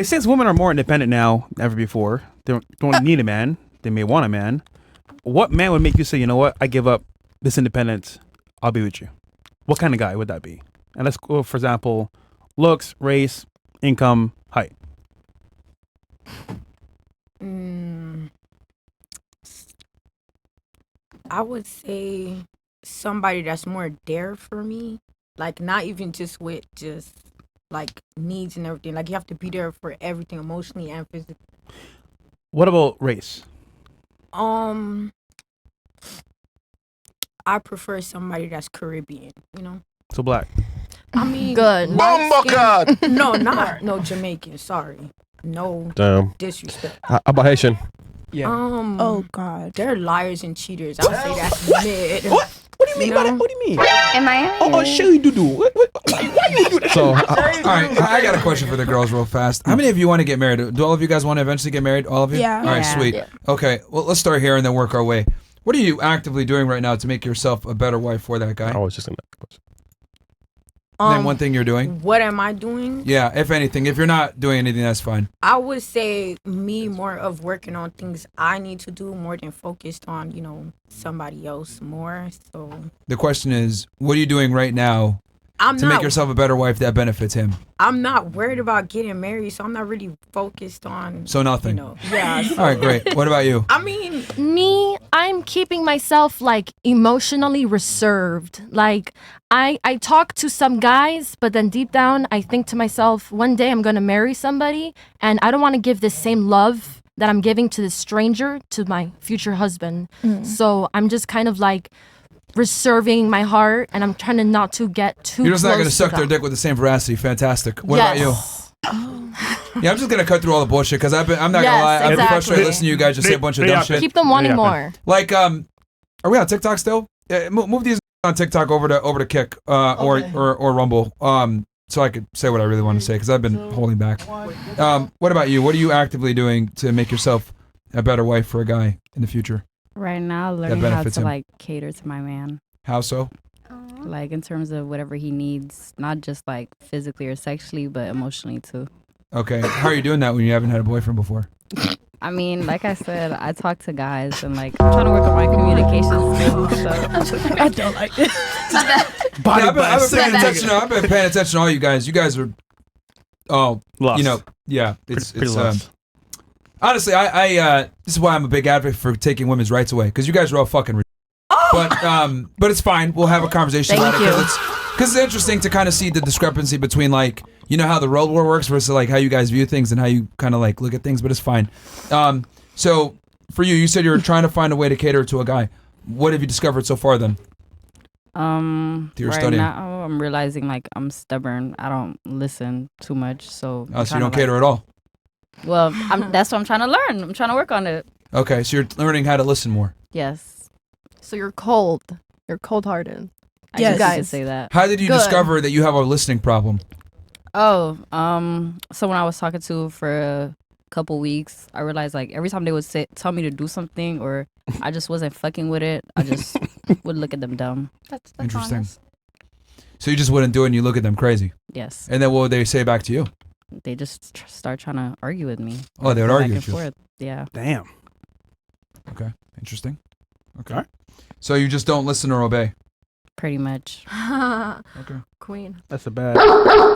Since women are more independent now than ever before, they don't need a man. They may want a man. What man would make you say, you know what? I give up this independence. I'll be with you. What kind of guy would that be? And let's go, for example, looks, race, income, height. I would say somebody that's more there for me. Like, not even just with just like needs and everything. Like, you have to be there for everything emotionally and physically. What about race? I prefer somebody that's Caribbean, you know? So black. I mean, Good. No, Jamaican, sorry. No Damn. disrespect. How about Haitian? Yeah. Oh God. They're liars and cheaters. I would say that's mid. What? What do you mean? You know? What do you mean? Am I? Oh, Shelly Doo-Doo. Why do you do that? So, All right, I got a question for the girls real fast. How many of you want to get married? Do all of you guys want to eventually get married? All of you? Yeah. All right, Yeah. sweet. Yeah. Okay, well, let's start here and then work our way. What are you actively doing right now to make yourself a better wife for that guy? I was just in that question. Name one thing you're doing. What am I doing? Yeah, if anything. If you're not doing anything, that's fine. I would say me more of working on things I need to do more than focused on, you know, somebody else more. So The question is, what are you doing right now I'm to not make yourself a better wife that benefits him? I'm not worried about getting married, so I'm not really focused on So nothing. you know. Yeah. All right, great. What about you? I mean, Me, I'm keeping myself like emotionally reserved. Like I talk to some guys, but then deep down I think to myself, one day I'm gonna marry somebody and I don't wanna give the same love that I'm giving to this stranger to my future husband. So I'm just kind of like reserving my heart and I'm trying to not to get too You're just not close going to suck their them. dick with the same veracity. Fantastic. What about you? Yes. Yeah, I'm just going to cut through all the bullshit because I'm not going to Yes, lie. I've been exactly. frustrated listening to you guys just say a bunch of dumb shit. Keep them wanting Yeah. more. Like, are we on TikTok still? Yeah, move these on TikTok over to Kick or Rumble, so I could say what I really want to say because I've been holding back. What about you? What are you actively doing to make yourself a better wife for a guy in the future? Right now, learning how benefits to him. like cater to my man, How so? like in terms of whatever he needs, not just like physically or sexually, but emotionally too. Okay, how are you doing that when you haven't had a boyfriend before? I mean, like I said, I talk to guys and like I'm trying to work on my communication skills. So I don't like it. Body I've blast. been paying attention. I've been paying attention to all you guys. You guys are, Lost. you know, yeah. It's Pretty lost. honestly, I this is why I'm a big advocate for taking women's rights away because you guys are all fucking. But it's fine. We'll have a conversation Thank about it you. because it's interesting to kind of see the discrepancy between like you know how the road war works versus like how you guys view things and how you kind of like look at things. But it's fine. So for you, you said you're trying to find a way to cater to a guy. What have you discovered so far then? Your right studying. now I'm realizing like I'm stubborn. I don't listen too much, so Oh, so you don't cater at all. Well, that's what I'm trying to learn. I'm trying to work on it. Okay, so you're learning how to listen more. Yes. So you're cold. You're cold-hearted. I Yes. guess you could Guys. say that. How did you Good. discover that you have a listening problem? Oh, someone I was talking to for a couple weeks, I realized like every time they would tell me to do something or I just wasn't fucking with it, I just would look at them dumb. That's Interesting. honest. So you just wouldn't do it and you look at them crazy. Yes. And then what would they say back to you? They just start trying to argue with me. Oh, they would Go argue back with and you. forth. Yeah. Damn. Okay, interesting. Okay. Alright. So you just don't listen or obey. Pretty much. Okay. Queen. That's a bad.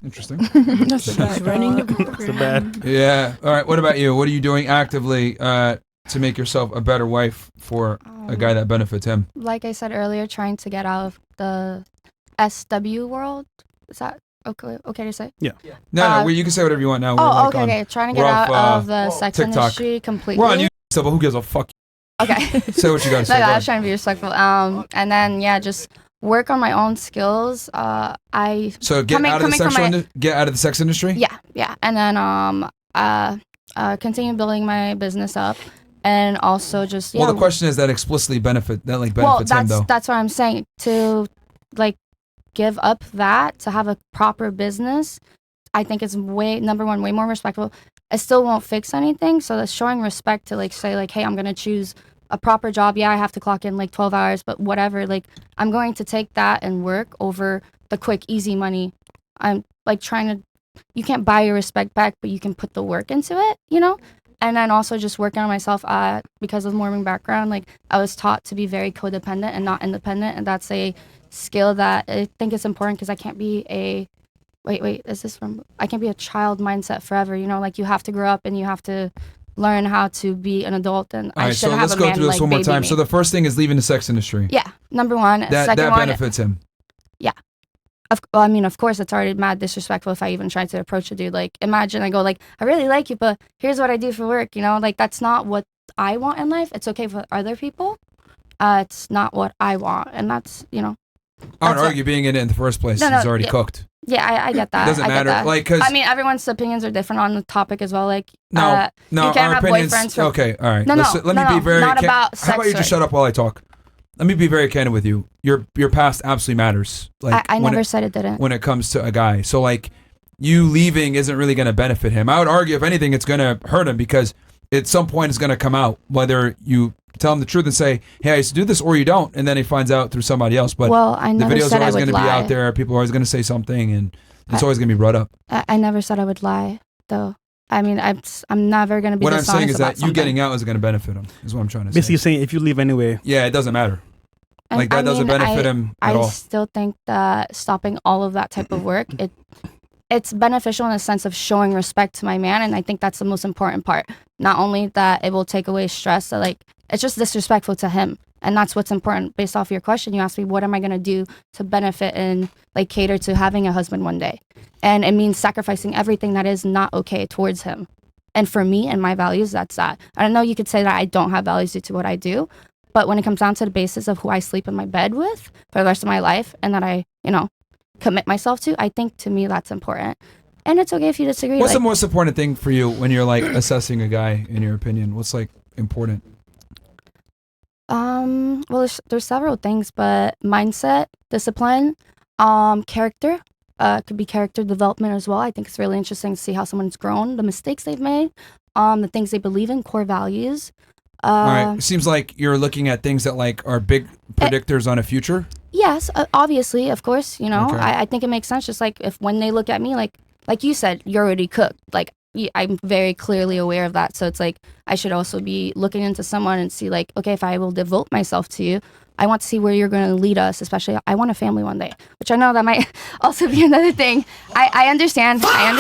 Interesting. That's the She's running the That's a bad. Yeah. All right. What about you? What are you doing actively to make yourself a better wife for a guy that benefits him? Like I said earlier, trying to get out of the SW world. Is that okay to say? No, no. You can say whatever you want now. We're Oh, like okay, on- okay. Trying to we're get off, out of the sex TikTok. industry completely. We're on YouTube, but who gives a fuck? Okay. Say what you gotta say. No, Go I ahead. was trying to be respectful. And then just work on my own skills. So get coming- out of the coming from sexual get out of the sex industry. yeah, and then continue building my business up, and also just Well, the question is that explicitly benefits him that's though. that's what I'm saying, to like give up that to have a proper business. I think it's number one, way more respectful. I still won't fix anything, so that's showing respect to like say like, hey, I'm gonna choose a proper job. Yeah, I have to clock in like 12 hours, but whatever. Like, I'm going to take that and work over the quick, easy money. I'm like trying to you can't buy your respect back, but you can put the work into it, you know? And then also just working on myself because of Mormon background, like I was taught to be very codependent and not independent. And that's a skill that I think is important because I can't be I can't be a child mindset forever, you know? Like you have to grow up and you have to learn how to be an adult, and All I right, so shouldn't have let's a go man through this like one more baby time. me. So the first thing is leaving the sex industry. Yeah, number one. That Second one, benefits him. of course, it's already mad disrespectful if I even try to approach a dude. Like, imagine I go like, I really like you, but here's what I do for work. You know, like that's not what I want in life. It's okay for other people. It's not what I want, and that's, you know. I would That's argue being in it in the first place No, is already yeah. cooked. Yeah, I get that. It doesn't I get matter, that. like, because I mean, everyone's opinions are different on the topic as well. Like, no, you can't our have opinions. boyfriends from. Okay, all right. No, Let me be very. not about How about you sex just shut up while I talk? Let me be very candid with you. Your past absolutely matters. Like I never said it didn't. when it comes to a guy. So like, you leaving isn't really going to benefit him. I would argue, if anything, it's going to hurt him because at some point it's going to come out, whether you tell him the truth and say, hey, I used to do this, or you don't, and then he finds out through somebody else. But Well, I the never videos said are I always would going to be lie. out there. People are always going to say something, and it's always going to be brought up. I never said I would lie, though. I mean, I'm never gonna be What I'm dishonest saying is about that you something. getting out is going to benefit him, is what I'm trying to say. Basically, you're saying if you leave anyway, Yeah, it doesn't matter. And Like, that I doesn't mean, benefit him at I all. still think that stopping all of that type of work, it's beneficial in a sense of showing respect to my man, and I think that's the most important part. Not only that it will take away stress, so like it's just disrespectful to him, and that's what's important. Based off your question, you asked me what am I gonna do to benefit and like cater to having a husband one day, and it means sacrificing everything that is not okay towards him. And for me and my values, that's that. I know you could say that I don't have values due to what I do, but when it comes down to the basis of who I sleep in my bed with for the rest of my life, and that I, you know, commit myself to, I think to me that's important. And it's okay if you disagree. What's like, the most important thing for you when you're like assessing a guy, in your opinion? What's like important? well, there's several things, but mindset, discipline, character, could be character development as well. I think it's really interesting to see how someone's grown, the mistakes they've made, the things they believe in, core values. All right. It seems like you're looking at things that like are big predictors on a future. Yes, obviously, of course, you know, Okay. I think it makes sense. Just like if when they look at me, like you said, you're already cooked. Like I'm very clearly aware of that. So it's like I should also be looking into someone and see like, okay, if I will devote myself to you, I want to see where you're going to lead us. Especially, I want a family one day, which I know that might also be another thing. I understand. I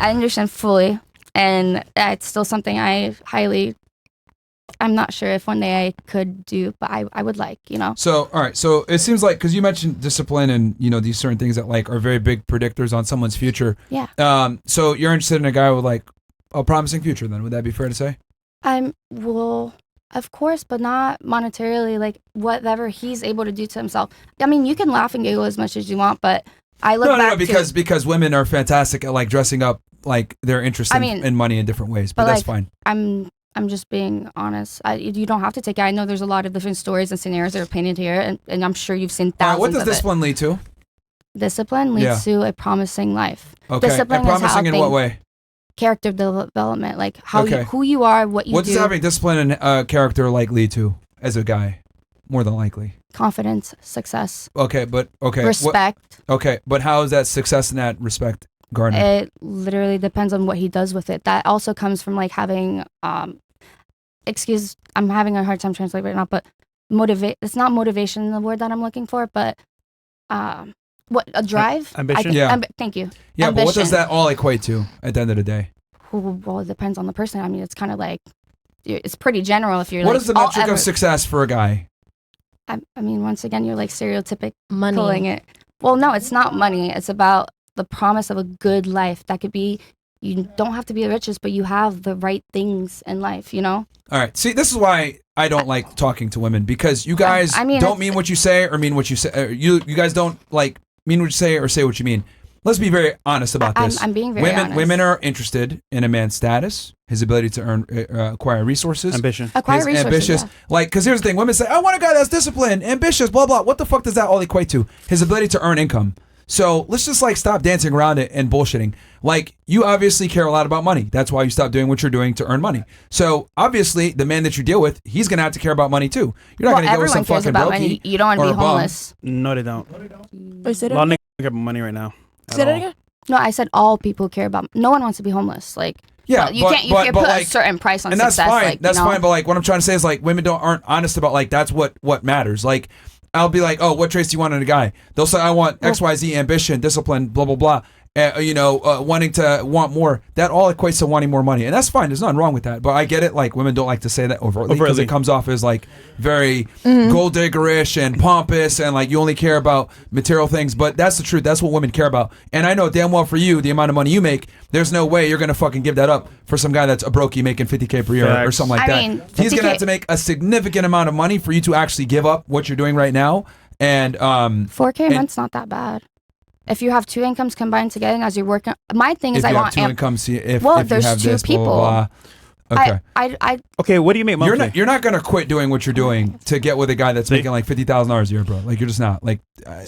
understand fully, and it's still something I'm not sure if one day I could do, but I would like, you know. So, all right. So it seems like, because you mentioned discipline and, you know, these certain things that like are very big predictors on someone's future. Yeah. So you're interested in a guy with like a promising future then, would that be fair to say? Well, of course, but not monetarily, like whatever he's able to do to himself. I mean, you can laugh and giggle as much as you want, but I look back to, because women are fantastic at like dressing up like their interest in money in different ways, but that's like, fine. I'm just being honest. You don't have to take it. I know there's a lot of different stories and scenarios that are painted here, and I'm sure you've seen All right, thousands what does of it. discipline lead to? Discipline leads to a promising life. Okay. Discipline And promising is in what way? Character development, like how Okay. who you are, what you What do. does having discipline and character like lead to as a guy? More than likely. Confidence, success, Okay. respect. But how is that success and that respect garnered? It literally depends on what he does with it. That also comes from like having I'm having a hard time translating right now, but it's not motivation the word that I'm looking for, but what a drive? ambition? Yeah. Thank you. Yeah, but what does Ambition. that all equate to at the end of the day? Well, it depends on the person. I mean, it's kind of like it's pretty general if you're What like is the metric of success for a guy? I mean, once again, you're like stereotypic Money. pulling it. Well, no, it's not money. It's about the promise of a good life. That could be, you don't have to be the richest, but you have the right things in life, you know? All right. See, this is why I don't like talking to women, because you guys I mean, don't mean what you say or mean what you say. You guys don't like mean what you say or say what you mean. Let's be very honest about this. I'm being very honest. Women are interested in a man's status, his ability to acquire resources, Ambition. Acquire his resources. ambitious. Yeah. Like, because here's the thing: women say, "I want a guy that's disciplined, ambitious, blah blah." What the fuck does that all equate to? His ability to earn income. So let's just like stop dancing around it and bullshitting. Like, you obviously care a lot about money. That's why you stopped doing what you're doing to earn money. So obviously, the man that you deal with, he's gonna have to care about money too. You're not Well, gonna go with some everyone cares fucking about brokey money. You don't want or to a be bum. homeless. No, they don't. Wait, say A that lot of again? niggas care about money right now. at Say that all. again? No, I said all people care about. No one wants to be homeless. Like, Yeah, you can't put like, a certain price on and success. that's fine. Like, That's you know? fine. But like, what I'm trying to say is like, women aren't honest about like that's what matters. Like, I'll be like, oh, what traits do you want in a guy? They'll say, I want X, Y, Z, ambition, discipline, blah blah blah. Wanting to want more. That all equates to wanting more money, and that's fine. There's nothing wrong with that. But I get it. Like, women don't like to say that overtly because it comes off as like very gold diggerish and pompous, and like you only care about material things. But that's the truth. That's what women care about. And I know damn well for you, the amount of money you make, there's no way you're gonna fucking give that up for some guy that's a brokey making $50K per year or something like that. mean, He's gonna 50K have to make a significant amount of money for you to actually give up what you're doing right now. And $4K a month's not that bad. If you have two incomes combined together and as you're working, my thing is if I you want have two incomes, if there's you have two this, people. blah, blah, blah. Okay. Okay, what do you make monthly? You're not gonna quit doing what you're doing to get with a guy that's making like $50,000 a year, bro. Like you're just not. Like,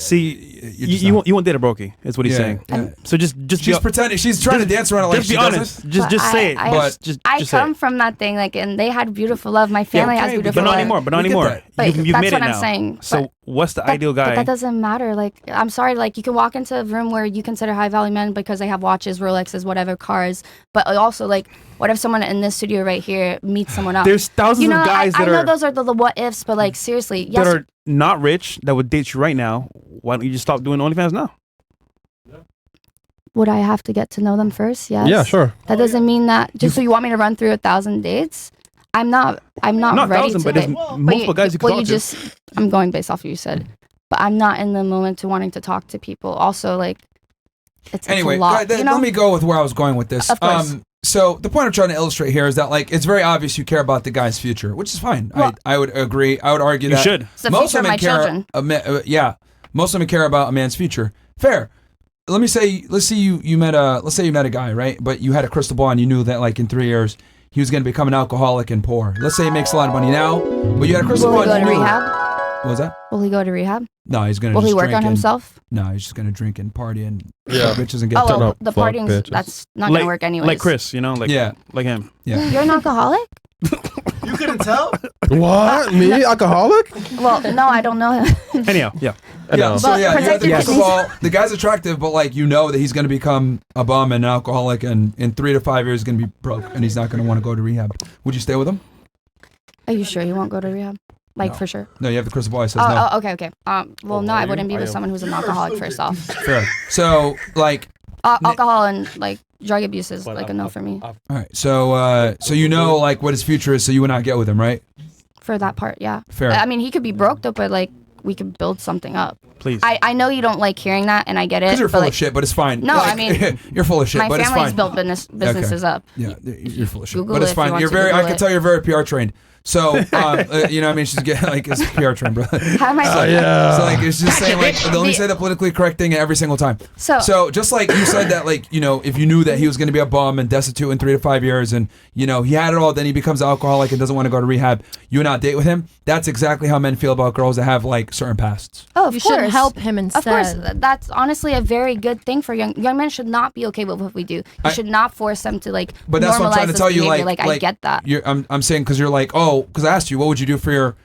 you won't date a brokey. Is what he's saying. Yeah. So just She's pretending. She's trying to dance around it like just she be honest. doesn't. Just say it. But just I say come it. from that thing, like, and they had beautiful love. My family has beautiful But not love. anymore. But not We get anymore. that. But You've that's made what it I'm now. saying. So But what's the ideal But guy? that doesn't matter. Like, I'm sorry. Like, you can walk into a room where you consider high value men because they have watches, Rolexes, whatever, cars. But also, like, what if someone in this studio right here meets someone else? There's thousands of guys I that know are those are the what ifs, but like seriously, that yes. are not rich that would date you right now. Why don't you just stop doing OnlyFans now? Would I have to get to know them first? Yes. Yeah, sure. That doesn't mean that so you want me to run through 1,000 dates? I'm not Not ready 1,000, to. but there's multiple guys you can talk to. I'm going based off what you said, but I'm not in the moment to wanting to talk to people. Also, like, it's Anyway, a lot. let me go with where I was going with this. Of course. So the point I'm trying to illustrate here is that like it's very obvious you care about the guy's future, which is fine. Well, I would agree. I would argue You that should. It's the future of my children. Most women care about a man's future. Fair. Let's say you met a guy, right? But you had a crystal ball and you knew that like in 3 years he was going to become an alcoholic and poor. Let's say he makes a lot of money now, but you had a crystal Will ball. he go and to you knew. rehab? What was that? Will he go to rehab? No, he's gonna. Will just he work drink on and- himself? No, he's just gonna drink and party and Yeah. bitches and get Oh, turned well, up. the fuck partying, bitches. that's not going to work anyways. Like Chris, like Yeah. like him. Yeah. You're an alcoholic? You couldn't tell? What? Me? Alcoholic? Well, no, I don't know him. Anyhow, yeah. I know. Yeah, so But yeah, you protect have the your crystal kidneys. ball. The guy's attractive, but like you know that he's going to become a bum and an alcoholic, and in 3 to 5 years he's going to be broke, and he's not going to want to go to rehab. Would you stay with him? Are you sure you won't go to rehab? Like, No. for sure? No, you have the crystal ball. He says no. Okay. Well, no, I wouldn't be with someone who's an alcoholic first off. Fair. So like, Alcohol and, like, drug abuse is, like, a no for me. all right. So you know like what his future is, so you would not get with him, right? For that part, yeah. Fair. I mean, he could be broke, though, but, like, we could build something up. Please. I know you don't like hearing that, and I get it. Because you're but, full like, of shit, but it's fine. No, Like, I mean, you're full of shit, my but it's family's fine. built businesses up. Yeah, you're full of shit, Google but it's it if you fine. want You're to very. I Google can it. tell you're very PR trained. So, you know, what I mean, she's getting like it's PR trained, bro. How am I? Yeah. So like it's just saying like let me say the politically correct thing every single time. So just like you said that like you know if you knew that he was going to be a bum and destitute in 3 to 5 years and you know he had it all, then he becomes an alcoholic and doesn't want to go to rehab. You would not date with him. That's exactly how men feel about girls that have like certain pasts. Oh, of You course. should help him instead. Of course, that's honestly a very good thing for young men. Should not be okay with what we do. You should not force them to like. But that's what I'm normalize trying to this tell you. behavior. Like I get that. I'm saying because you're like because I asked you what would you do for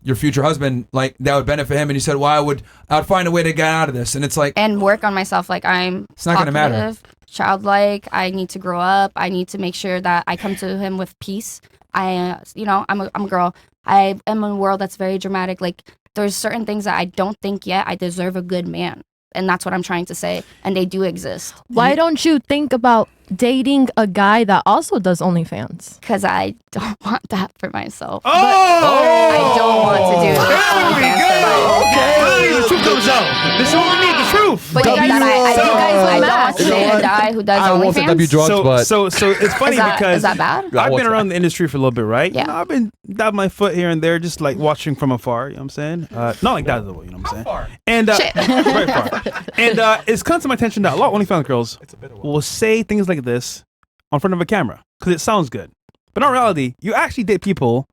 your future husband like that would benefit him and you said well I would find a way to get out of this and it's like And work on myself. Like I'm. It's not gonna matter. talkative, Childlike. I need to grow up. I need to make sure that I come to him with peace. I'm a girl. I am in a world that's very dramatic. Like there's certain things that I don't think yet I deserve a good man. And that's what I'm trying to say. And they do exist. Why don't you think about dating a guy that also does OnlyFans? Because I don't want that for myself. Oh! I don't want to do OnlyFans for myself. Okay. The truth comes out. This is what we need. The truth. But you guys, I don't want to You know date a what? guy who does I won't say W OnlyFans. drugs, but So it's funny because Is that bad? I I've won't been say- around the industry for a little bit, right? Yeah. You know, I've been dabbing my foot here and there, just like watching from afar. You know what I'm saying? Not like that though. You know what I'm saying? And very far. And it's come to my attention that a lot of OnlyFans girls will say things like this on front of a camera because it sounds good. But in reality, you actually date people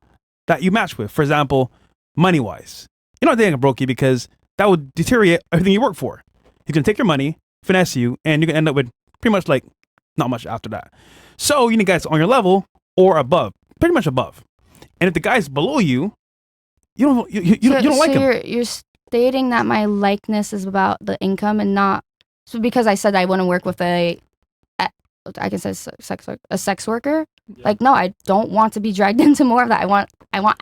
that you match with. For example, money wise, you're not dating a brokey because that would deteriorate everything you work for. He's gonna take your money, finesse you, and you're gonna end up with pretty much like not much after that. So you need guys on your level or above, pretty much above. And if the guy's below you, you don't like him. You're stating that my likeness is about the income and not So because I said I wouldn't work with I can say a sex worker. Like, no, I don't want to be dragged into more of that. I want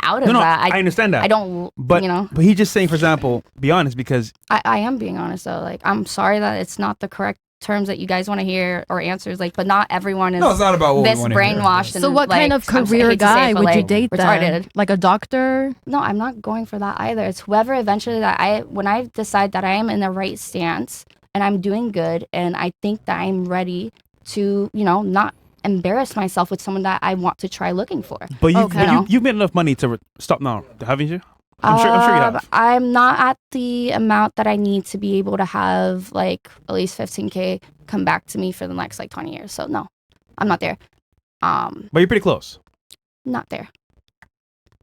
out of that. I understand that. I don't, But but he's just saying, for example, be honest, because I am being honest though. Like, I'm sorry that it's not the correct terms that you guys want to hear or answers. Like, but not everyone is. No, it's not about what this we want to hear. brainwashed. So And, what kind of I hate career to say guy it, but, would you like, date then? retarded. Like a doctor? No, I'm not going for that either. It's whoever eventually when I decide that I am in the right stance and I'm doing good and I think that I'm ready to, not embarrass myself with someone that I want to try looking for. but Okay. you've made enough money to stop now, haven't you? I'm sure you have. I'm not at the amount that I need to be able to have like at least 15K come back to me for the next like 20 years. So no, I'm not there. But you're pretty close. Not there.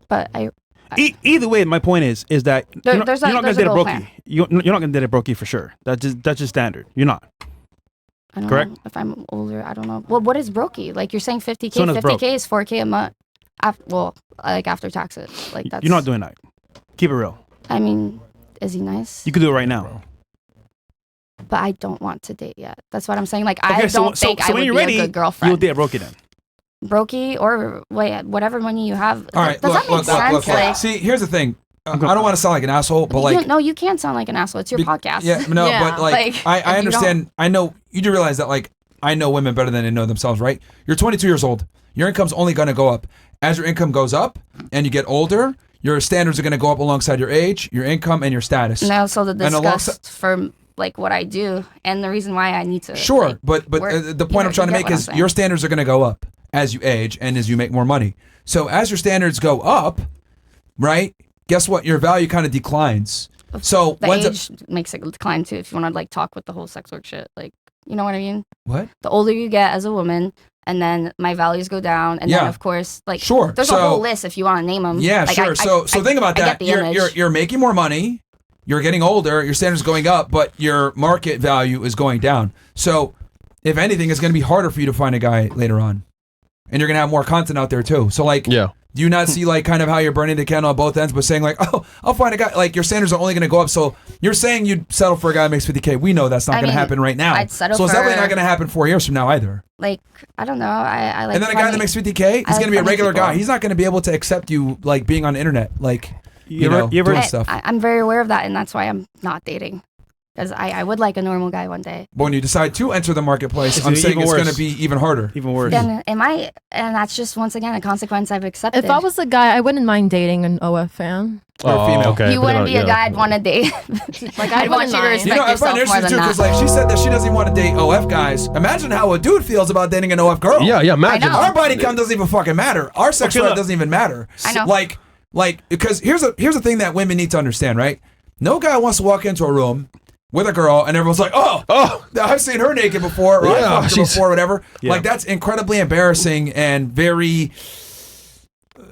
But Either way, my point is that you're not there's going to a date a goal brokey. plan. You're not going to date a brokey for sure. That's just standard. You're not. I don't Correct? know if I'm older. I don't know. Well, what is brokey? Like you're saying 50K. Someone that's 50K broke. is 4K a month. Like after taxes. Like that's. You're not doing that. Keep it real. I mean, is he nice? You could do it right now. But I don't want to date yet. That's what I'm saying. Like Okay, I so don't think I when would you're be ready, a good girlfriend. you'll date a brokey then. Brokey or whatever money you have. All right, Does that make sense? look. Like, See, here's the thing. I don't want to sound like an asshole, but like, you can't sound like an asshole. It's your podcast. yeah, no, Yeah. but like, I and you understand. I know you do realize that like I know women better than they know themselves, right? You're 22 years old. Your income's only going to go up as your income goes up, and you get older. Your standards are going to go up alongside your age, your income, and your status. And also the And disgust for like what I do and the reason why I need to. Sure, like, but work. the point I'm trying to You get make what I'm is saying. your standards are going to go up as you age and as you make more money. So as your standards go up, right? Guess what? Your value kind of declines. So the when's age makes it decline too. If you want to like talk with the whole sex work shit, like you know what I mean. what? The older you get as a woman, and then my values go down, and then Yeah. of course like Sure. there's So- a whole list if you want to name them. Yeah, Like, sure. So think about I that. get the image. You're making more money. You're getting older. Your standards going up, but your market value is going down. So if anything, it's going to be harder for you to find a guy later on, and you're going to have more content out there too. So like, Yeah. do you not see like kind of how you're burning the candle on both ends, but saying like, oh, I'll find a guy. Like your standards are only going to go up. So you're saying you'd settle for a guy that makes 50K. We know that's not I going to mean, happen right now. I'd settle so it's for- definitely not going to happen 4 years from now either. Like I don't know. I like. And then a guy funny- that makes 50K, he's I like going to be a funny regular people. guy. He's not going to be able to accept you like being on the internet, like you ever- know, you ever- doing I, stuff. I'm very aware of that, and that's why I'm not dating. Because I would like a normal guy one day. But when you decide to enter the marketplace, It's I'm even saying it's worse. going to be even harder. Even worse. Then and that's just once again a consequence I've accepted. If I was a guy, I wouldn't mind dating an OF fan. Or a female. Okay. you wouldn't be a guy I'd want to date. Like I'd want you to mind. respect You know, I yourself find it more interesting than too, that. because like she said that she doesn't even want to date OF guys. Imagine how a dude feels about dating an OF girl. Yeah, imagine. know. Our body count doesn't even fucking matter. Our sex Okay, drive look. doesn't even matter. I know. Like because here's the thing that women need to understand, right? No guy wants to walk into a room with a girl and everyone's like, oh, I've seen her naked before, or I Yeah, fucked her she's- before, whatever. Yeah. Like that's incredibly embarrassing and very.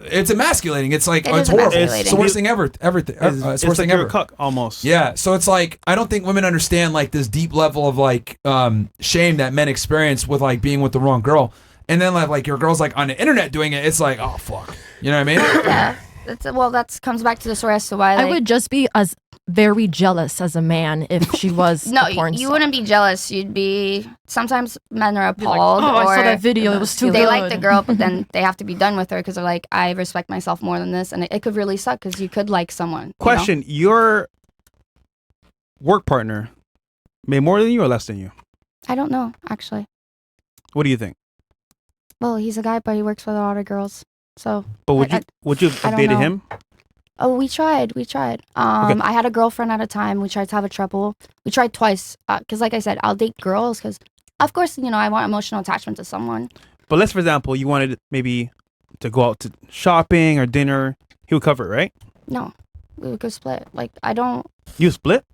It's emasculating. It's like It it's is horrible. emasculating. It's the worst thing ever. Everything. It's It's the like worst thing you're ever. a cuck almost. Yeah, so it's like I don't think women understand like this deep level of like shame that men experience with like being with the wrong girl, and then like your girl's like on the internet doing it. It's like, oh fuck, you know what I mean? Yeah. That comes back to the story as to why. I Like, would just be as very jealous as a man if she was no, a porn you star. wouldn't be jealous. You'd be. Sometimes men are appalled. oh, I saw or that video. It was too they good. like the girl, but then they have to be done with her because they're like, I respect myself more than this, and it could really suck because you could like someone. you know? Question: your work partner made more than you or less than you? I don't know actually. What do you think? Well, he's a guy, but he works with a lot of girls. So. But would I- you would you I have don't dated know. him? Oh, we tried. I had a girlfriend at a time. We tried to have a triple. We tried twice. Because like I said, I'll date girls because, of course, I want emotional attachment to someone. But let's, for example, you wanted maybe to go out to shopping or dinner. He would cover it, right? No, we would go split. Like, I don't. You split?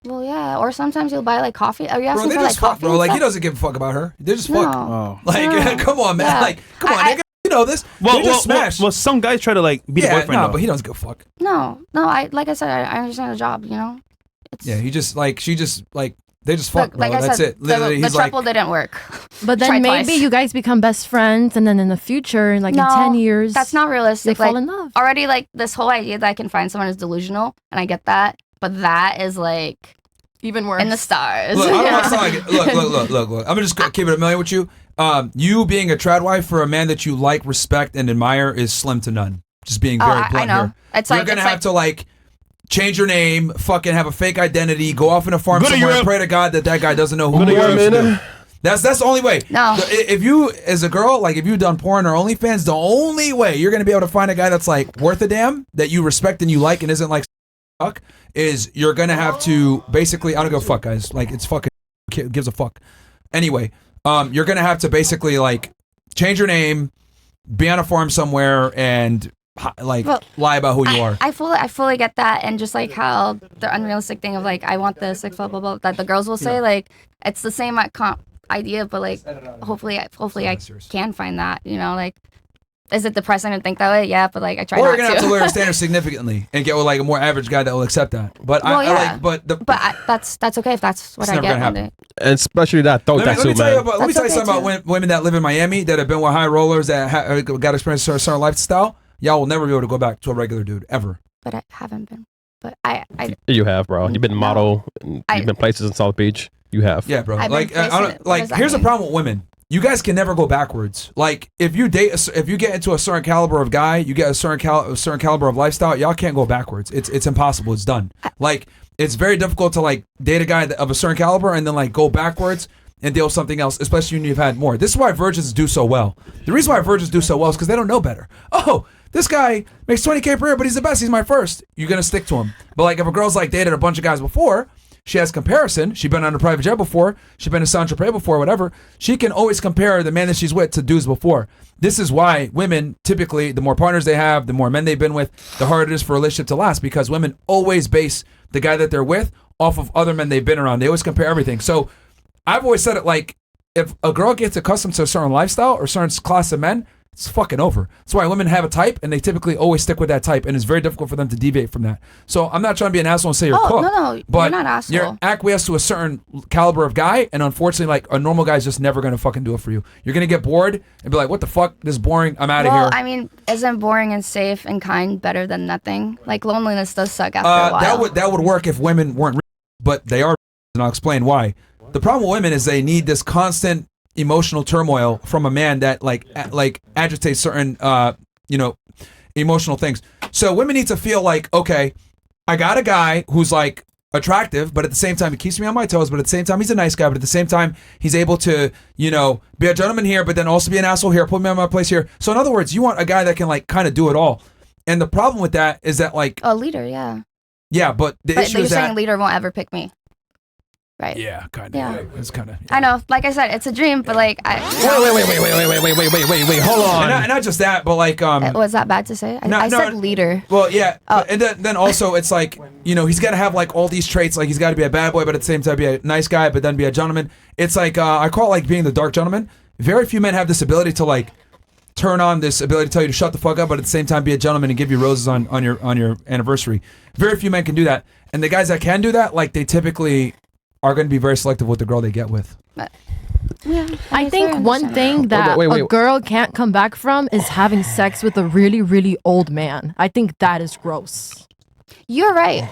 Well, yeah. Or sometimes he'll buy like coffee. Are you Bro, asking they for like just fuck, coffee? bro. and Like he stuff? doesn't give a fuck about her. They just No. fuck. Oh. Like, No. come on, man. Yeah. Like, come on, I- nigga. You know this. They just smash. Well, some guys try to like be the yeah, boyfriend. no, though. but he doesn't give a fuck. No. Like I said, I understand the job. It's, Yeah, he just like she just like they just fuck, Look, bro. like I That's said, it. Literally, the he's like, triple didn't work. But then Tried maybe twice. you guys become best friends, and then in the future, like No, in 10 years, That's not they realistic. fall Like, in love. already, like this whole idea that I can find someone is delusional, and I get that. But that is like Even worse. in the stars. Look, I don't want to sound like look. I'm gonna just keep it a million with you. You being a trad wife for a man that you like, respect, and admire is slim to none. Just being very blunt I know. here. It's You're like gonna it's have to like change your name, fucking have a fake identity, go off in a farm Go to somewhere, and Europe. pray to God that guy doesn't know who Go to you are. Europe, man. That's the only way. No. If you, as a girl, like if you've done porn or OnlyFans, the only way you're gonna be able to find a guy that's like worth a damn, that you respect and you like, and isn't like fuck, is you're gonna have to basically, I don't give a fuck, guys. Like it's fucking gives a fuck. Anyway, you're gonna have to basically like change your name, be on a farm somewhere, and like lie about who you are. I fully get that, and just like how the unrealistic thing of like I want this, like blah blah blah, that the girls will say, like it's the same idea, but like hopefully I can find that, you know, like is it depressing to think that way? Yeah, but like I try Or not you're gonna to. have to lower your standards significantly and get with like a more average guy that will accept that. But that's okay if that's what It's I never get gonna one happen. day. And especially that throat let tattoo, me tell you man. about, let me That's tell you okay, something about women that live in Miami that have been with high rollers that got experience with a certain lifestyle. Y'all will never be able to go back to a regular dude ever. But I haven't been. But I You have, bro. You've been a model. And you've been places in South Beach. You have. Yeah, bro. I've been Like, I facing it. don't, What like does that here's the mean? problem with women. You guys can never go backwards. Like, if you if you get into a certain caliber of guy, you get a certain caliber of lifestyle. Y'all can't go backwards. It's impossible. It's done. Like, it's very difficult to like date a guy of a certain caliber and then like go backwards and deal with something else, especially when you've had more. This is why virgins do so well. The reason why virgins do so well is because they don't know better. Oh, this guy makes 20K per year, but he's the best. He's my first. You're gonna stick to him. But like, if a girl's like dated a bunch of guys before, she has comparison. She's been on a private jet before. She's been a Saint-Tropez before, whatever. She can always compare the man that she's with to dudes before. This is why women, typically, the more partners they have, the more men they've been with, the harder it is for a relationship to last, because women always base the guy that they're with off of other men they've been around. They always compare everything. So I've always said it like, if a girl gets accustomed to a certain lifestyle or a certain class of men, it's fucking over. That's why women have a type, and they typically always stick with that type, and it's very difficult for them to deviate from that. So I'm not trying to be an asshole and say you're cooked. No, but you're not asshole. You're acquiesced to a certain caliber of guy, and unfortunately, like a normal guy is just never gonna fucking do it for you. You're gonna get bored and be like, "What the fuck? This is boring. I'm out of Well, here." I mean, isn't boring and safe and kind better than nothing? Like loneliness does suck after a while. That would work if women weren't, but they are, and I'll explain why. The problem with women is they need this constant emotional turmoil from a man that like agitates certain emotional things. So women need to feel like, okay, I got a guy who's like attractive, but at the same time he keeps me on my toes, but at the same time he's a nice guy, but at the same time he's able to, be a gentleman here, but then also be an asshole here, put me on my place here. So in other words, you want a guy that can like kind of do it all. And the problem with that is that like a leader, yeah. Yeah, but the issue you're is saying that a leader won't ever pick me. Right. Yeah, kind of. Yeah. It's kind of. I know. Like I said, it's a dream, but like Wait, hold on. And not just that, but like was that bad to say? I said leader. Well, yeah, and then also it's like he's got to have like all these traits. Like he's got to be a bad boy, but at the same time be a nice guy, but then be a gentleman. It's like I call it like being the dark gentleman. Very few men have this ability to like turn on this ability to tell you to shut the fuck up, but at the same time be a gentleman and give you roses on your anniversary. Very few men can do that, and the guys that can do that, like they typically are going to be very selective with the girl they get with. Yeah, I think one thing that a girl can't come back from is having sex with a really, really old man. I think that is gross. You're right.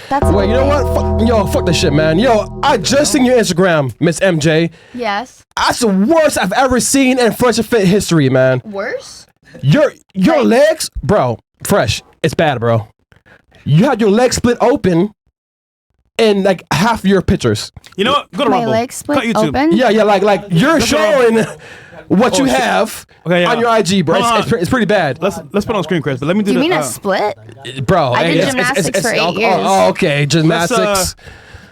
That's Wait, you know what? Fuck this shit, man. Yo, I just seen your Instagram, Miss MJ. Yes. That's the worst I've ever seen in Fresh and Fit history, man. Worse? Your legs, bro, Fresh, it's bad, bro. You had your legs split open in like half your pictures. You know what? Go to My Rumble. legs split Cut YouTube. open? Yeah, like you're showing what you have on your IG, bro. It's pretty bad. Let's put on screen, Chris. But let me do. You mean a split? Bro, I did it's gymnastics for 8 years. Oh, okay, gymnastics.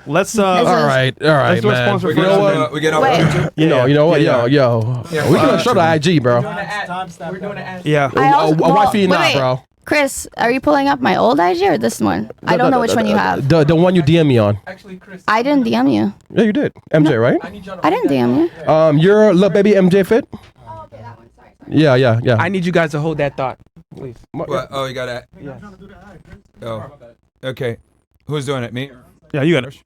Let's all right, let's do a man. sponsor You know what? We get off Wait. YouTube. You know what? Yo. We can show the IG, bro. We're doing an ad. Yeah. I also- Wifey not, wait. bro. Chris, are you pulling up my old IG or this one? I don't know which one you have. The one you DM me on. Actually, Chris. I didn't DM you. Yeah, you did. MJ, right? I didn't DM you. You're little baby MJ Fit. Oh, okay, that one. Sorry. Yeah. I need you guys to hold that thought, please. What? Oh, you got it. Yeah. Oh. Okay. Who's doing it? Me? Yeah, you got it.